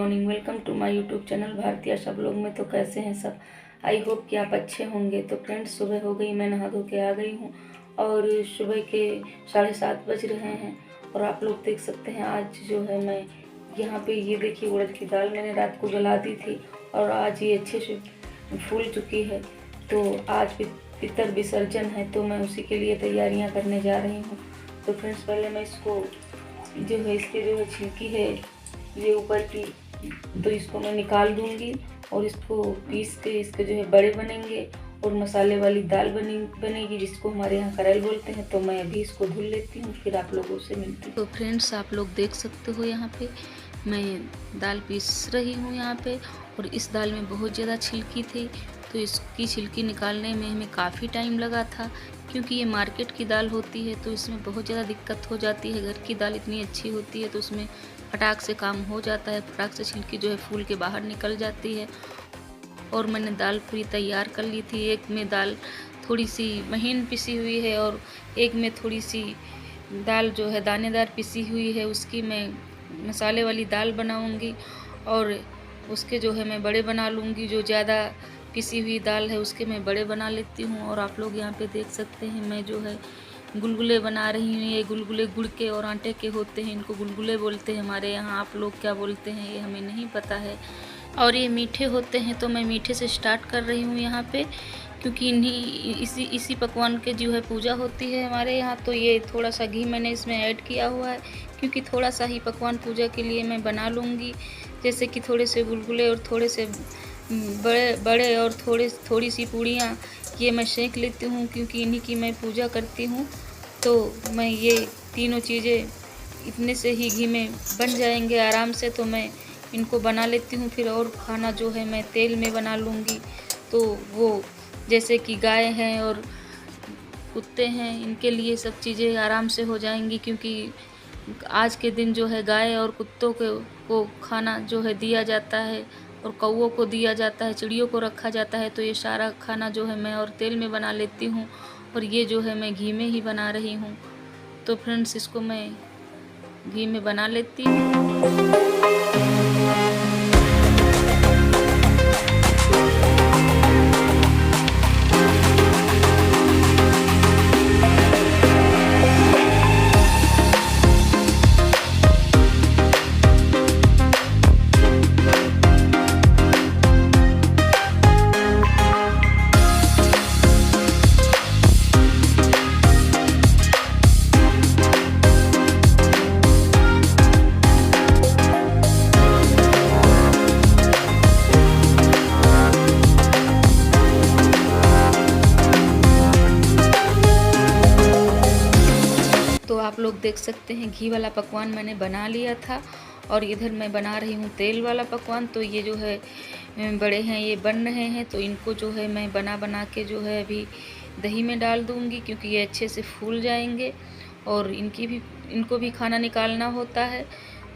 Morning, welcome to my YouTube channel Bharatiya Asha blog में। तो कैसे हैं सब? आई होप कि आप अच्छे होंगे। तो फ्रेंड्स, सुबह हो गई, मैं नहा धो के आ गई हूँ और सुबह के 7:30 बज रहे हैं। और आप लोग देख सकते हैं आज जो है मैं यहाँ पे ये देखिए उड़द की दाल मैंने रात को गला दी थी और आज ये अच्छे से फूल चुकी है। तो आज पितर विसर्जन है तो मैं उसी के लिए तैयारियाँ करने जा रही हूँ। तो फ्रेंड्स, पहले मैं इसको जो है इसकी जो है छिलकी है ये ऊपर की, तो इसको मैं निकाल दूंगी और इसको पीस के इसके जो है बड़े बनेंगे और मसाले वाली दाल बनेगी जिसको हमारे यहाँ करेल बोलते हैं। तो मैं अभी इसको धुल लेती हूँ, फिर आप लोगों से मिलती हूँ। तो फ्रेंड्स, आप लोग देख सकते हो यहाँ पे मैं दाल पीस रही हूँ यहाँ पे, और इस दाल में बहुत ज़्यादा छिलकी थी तो इसकी छिलकी निकालने में हमें काफ़ी टाइम लगा था, क्योंकि ये मार्केट की दाल होती है तो इसमें बहुत ज़्यादा दिक्कत हो जाती है। घर की दाल इतनी अच्छी होती है तो उसमें फटाक से काम हो जाता है, फटाक से छिलकी जो है फूल के बाहर निकल जाती है। और मैंने दाल पूरी तैयार कर ली थी। एक में दाल थोड़ी सी महीन पिसी हुई है और एक में थोड़ी सी दाल जो है दानेदार पिसी हुई है, उसकी मैं मसाले वाली दाल बनाऊंगी और उसके जो है मैं बड़े बना लूँगी। जो ज़्यादा पिसी हुई दाल है उसके मैं बड़े बना लेती हूँ। और आप लोग यहाँ पे देख सकते हैं मैं जो है गुलगुले बना रही हूँ। ये गुलगुले गुड़ के और आटे के होते हैं, इनको गुलगुले बोलते हैं हमारे यहाँ। आप लोग क्या बोलते हैं ये हमें नहीं पता है। और ये मीठे होते हैं तो मैं मीठे से स्टार्ट कर रही हूँ यहाँ पे, क्योंकि इसी पकवान के जो है पूजा होती है हमारे यहाँ। तो ये थोड़ा सा घी मैंने इसमें ऐड किया हुआ है, क्योंकि थोड़ा सा ही पकवान पूजा के लिए मैं बना लूँगी। जैसे कि थोड़े से गुलगुले और थोड़े से बड़े और थोड़ी सी पूड़ियाँ ये मैं सेंक लेती हूँ, क्योंकि इन्हीं की मैं पूजा करती हूँ। तो मैं ये तीनों चीज़ें इतने से ही घी में बन जाएंगे आराम से, तो मैं इनको बना लेती हूँ। फिर और खाना जो है मैं तेल में बना लूँगी। तो वो जैसे कि गाय हैं और कुत्ते हैं, इनके लिए सब चीज़ें आराम से हो जाएंगी, क्योंकि आज के दिन जो है गाय और कुत्तों को खाना जो है दिया जाता है और कौवों को दिया जाता है, चिड़ियों को रखा जाता है। तो ये सारा खाना जो है मैं और तेल में बना लेती हूँ और ये जो है मैं घी में ही बना रही हूँ। तो फ्रेंड्स, इसको मैं घी में बना लेती हूँ। तो आप लोग देख सकते हैं घी वाला पकवान मैंने बना लिया था और इधर मैं बना रही हूँ तेल वाला पकवान। तो ये जो है बड़े हैं, ये बन रहे हैं, तो इनको जो है मैं बना के जो है अभी दही में डाल दूँगी, क्योंकि ये अच्छे से फूल जाएंगे और इनको भी खाना निकालना होता है।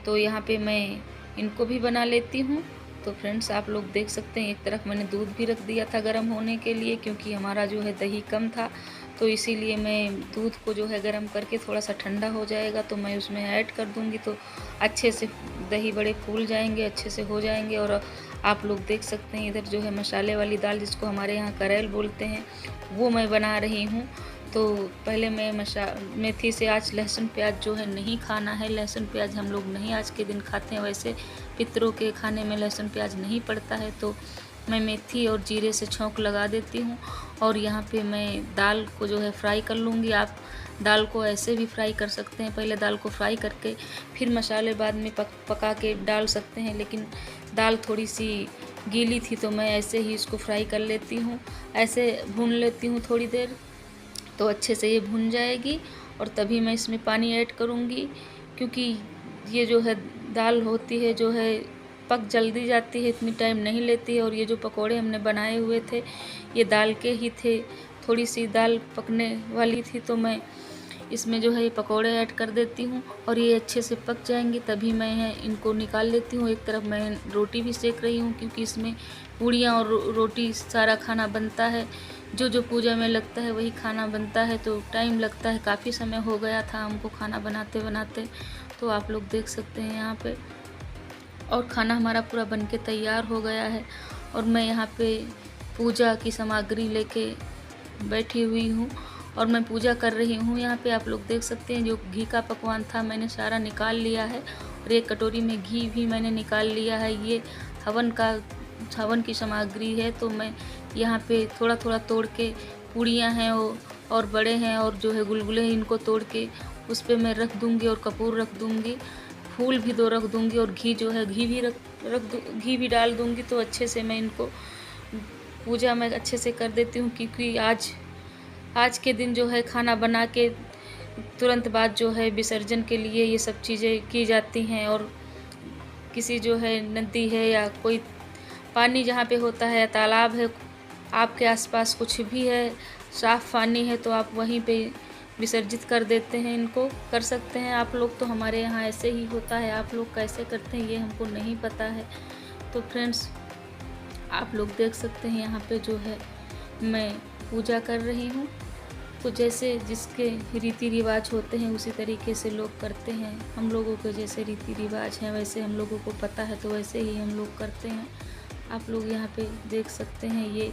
तो यहाँ पे मैं इनको भी बना लेती हूँ। तो फ्रेंड्स, आप लोग देख सकते हैं एक तरफ मैंने दूध भी रख दिया था गर्म होने के लिए, क्योंकि हमारा जो है दही कम था, तो इसीलिए मैं दूध को जो है गर्म करके थोड़ा सा ठंडा हो जाएगा तो मैं उसमें ऐड कर दूंगी। तो अच्छे से दही बड़े फूल जाएंगे, अच्छे से हो जाएंगे। और आप लोग देख सकते हैं इधर जो है मसाले वाली दाल, जिसको हमारे यहाँ करेल बोलते हैं, वो मैं बना रही हूँ। तो पहले मैं मेथी से, आज लहसुन प्याज जो है नहीं खाना है, लहसुन प्याज हम लोग नहीं आज के दिन खाते हैं। वैसे पितरों के खाने में लहसुन प्याज नहीं पड़ता है, तो मैं मेथी और जीरे से छौंक लगा देती हूँ। और यहाँ पे मैं दाल को जो है फ्राई कर लूँगी। आप दाल को ऐसे भी फ्राई कर सकते हैं, पहले दाल को फ्राई करके फिर मसाले बाद में पका के डाल सकते हैं, लेकिन दाल थोड़ी सी गीली थी तो मैं ऐसे ही इसको फ्राई कर लेती हूँ। ऐसे भून लेती हूँ थोड़ी देर, तो अच्छे से ये भुन जाएगी और तभी मैं इसमें पानी ऐड करूँगी, क्योंकि ये जो है दाल होती है जो है पक जल्दी जाती है, इतनी टाइम नहीं लेती है। और ये जो पकोड़े हमने बनाए हुए थे ये दाल के ही थे, थोड़ी सी दाल पकने वाली थी तो मैं इसमें जो है ये पकोड़े ऐड कर देती हूँ और ये अच्छे से पक जाएंगे तभी मैं इनको निकाल लेती हूँ। एक तरफ मैं रोटी भी सेक रही हूँ, क्योंकि इसमें पूड़ियाँ और रोटी सारा खाना बनता है। जो पूजा में लगता है वही खाना बनता है, तो टाइम लगता है। काफ़ी समय हो गया था हमको खाना बनाते बनाते, तो आप लोग देख सकते हैं यहाँ पे। और खाना हमारा पूरा बनके तैयार हो गया है और मैं यहाँ पे पूजा की सामग्री लेके बैठी हुई हूँ और मैं पूजा कर रही हूँ। यहाँ पे आप लोग देख सकते हैं जो घी का पकवान था मैंने सारा निकाल लिया है और एक कटोरी में घी भी मैंने निकाल लिया है। ये हवन की सामग्री है, तो मैं यहाँ पे थोड़ा थोड़ा तोड़ के पूड़ियाँ हैं और बड़े हैं और जो है गुलगुले हैं, इनको तोड़ के उस पर मैं रख दूँगी और कपूर रख दूँगी, फूल भी 2 रख दूँगी और घी जो है घी भी डाल दूँगी। तो अच्छे से मैं इनको पूजा मैं अच्छे से कर देती हूँ, क्योंकि आज के दिन जो है खाना बना के तुरंत बाद जो है विसर्जन के लिए ये सब चीज़ें की जाती हैं। और किसी जो है नदी है या कोई पानी जहाँ पे होता है, तालाब है, आपके आसपास कुछ भी है, साफ़ पानी है, तो आप वहीं पे विसर्जित कर देते हैं। इनको कर सकते हैं आप लोग, तो हमारे यहाँ ऐसे ही होता है। आप लोग कैसे करते हैं ये हमको नहीं पता है। तो फ्रेंड्स आप लोग देख सकते हैं यहाँ पे जो है मैं पूजा कर रही हूँ। तो जैसे जिसके रीति रिवाज होते हैं उसी तरीके से लोग करते हैं। हम लोगों के जैसे रीति रिवाज हैं वैसे हम लोगों को पता है, तो वैसे ही हम लोग करते हैं। आप लोग यहाँ पे देख सकते हैं ये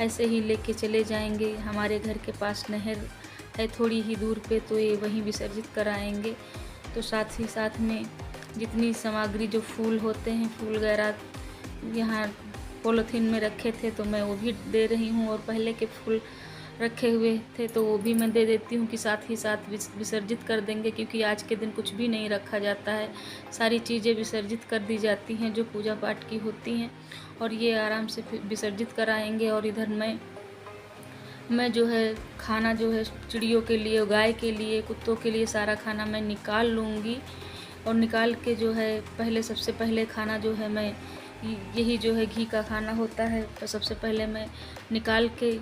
ऐसे ही लेके चले जाएंगे। हमारे घर के पास नहर है थोड़ी ही दूर पे, तो ये वहीं विसर्जित कराएंगे। तो साथ ही साथ में जितनी सामग्री जो फूल होते हैं, फूल वगैरह यहाँ पॉलीथीन में रखे थे तो मैं वो भी दे रही हूँ, और पहले के फूल रखे हुए थे तो वो भी मैं दे देती हूँ कि साथ ही साथ विसर्जित कर देंगे, क्योंकि आज के दिन कुछ भी नहीं रखा जाता है, सारी चीज़ें विसर्जित कर दी जाती हैं जो पूजा पाठ की होती हैं। और ये आराम से विसर्जित कराएंगे। और इधर मैं जो है खाना जो है चिड़ियों के लिए, गाय के लिए, कुत्तों के लिए सारा खाना मैं निकाल लूँगी। और निकाल के जो है पहले सबसे पहले खाना जो है मैं यही जो है घी का खाना होता है, तो सबसे पहले मैं निकाल के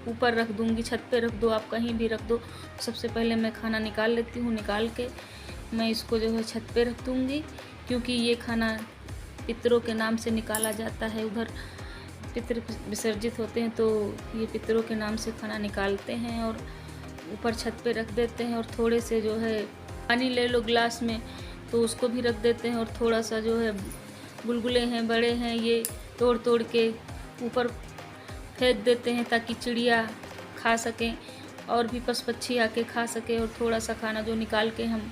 ऊपर रख दूँगी, छत पे रख दो, आप कहीं भी रख दो। सबसे पहले मैं खाना निकाल लेती हूँ, निकाल के मैं इसको जो है छत पे रख दूँगी, क्योंकि ये खाना पितरों के नाम से निकाला जाता है। उधर पितर विसर्जित होते हैं तो ये पितरों के नाम से खाना निकालते हैं और ऊपर छत पे रख देते हैं। और थोड़े से जो है पानी ले लो ग्लास में, तो उसको भी रख देते हैं। और थोड़ा सा जो है गुलगुले हैं, बड़े हैं, ये तोड़ के ऊपर फेंक देते हैं ताकि चिड़िया खा सकें और भी पशु पक्षी आके खा सके। और थोड़ा सा खाना जो निकाल के हम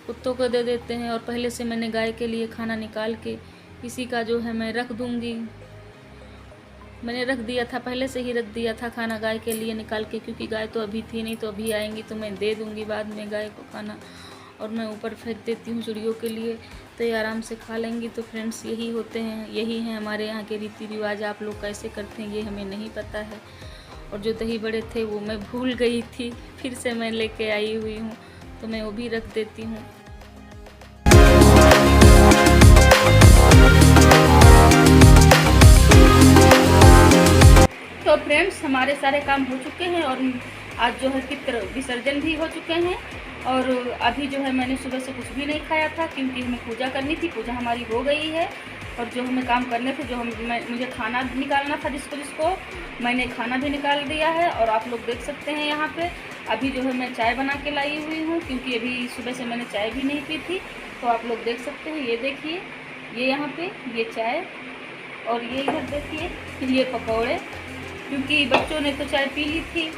कुत्तों को दे देते हैं। और पहले से मैंने गाय के लिए खाना निकाल के इसी का जो है मैं रख दूँगी। मैंने रख दिया था, पहले से ही रख दिया था खाना गाय के लिए निकाल के, क्योंकि गाय तो अभी थी नहीं, तो अभी आएंगी तो मैं दे दूँगी बाद में गाय को खाना। और मैं ऊपर फेंक देती हूँ चिड़ियों के लिए, तो ये आराम से खा लेंगी। तो फ्रेंड्स यही होते हैं, यही हैं हमारे यहाँ के रीति रिवाज। आप लोग कैसे करते हैं ये हमें नहीं पता है। और जो दही बड़े थे वो मैं भूल गई थी, फिर से मैं लेके आई हुई हूँ, तो मैं वो भी रख देती हूँ। तो फ्रेंड्स हमारे सारे काम हो चुके हैं और आज जो है पितृ विसर्जन भी हो चुके हैं। और अभी जो है मैंने सुबह से कुछ भी नहीं खाया था, क्योंकि हमें पूजा करनी थी। पूजा हमारी हो गई है और जो हमें काम करने थे, मुझे खाना भी निकालना था, जिसको मैंने खाना भी निकाल दिया है। और आप लोग देख सकते हैं यहाँ पे अभी जो है मैं चाय बना के लाई हुई हूँ, क्योंकि अभी सुबह से मैंने चाय भी नहीं पी थी। तो आप लोग देख सकते हैं, ये देखिए, ये यहाँ पे ये चाय, और ये इधर देखिए ये पकौड़े, क्योंकि बच्चों ने तो चाय पी ली थी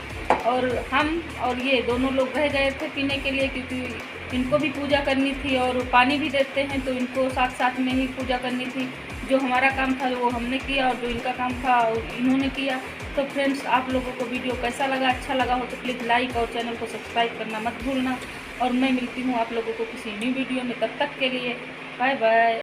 और हम और ये दोनों लोग रह गए थे पीने के लिए, क्योंकि इनको भी पूजा करनी थी और पानी भी देते हैं, तो इनको साथ साथ में ही पूजा करनी थी। जो हमारा काम था वो हमने किया और जो इनका काम था इन्होंने किया। तो फ्रेंड्स आप लोगों को वीडियो कैसा लगा, अच्छा लगा हो तो प्लीज़ लाइक और चैनल को सब्सक्राइब करना मत भूलना। और मैं मिलती हूँ आप लोगों को किसी न्यू वीडियो में, तब तक के लिए बाय बाय।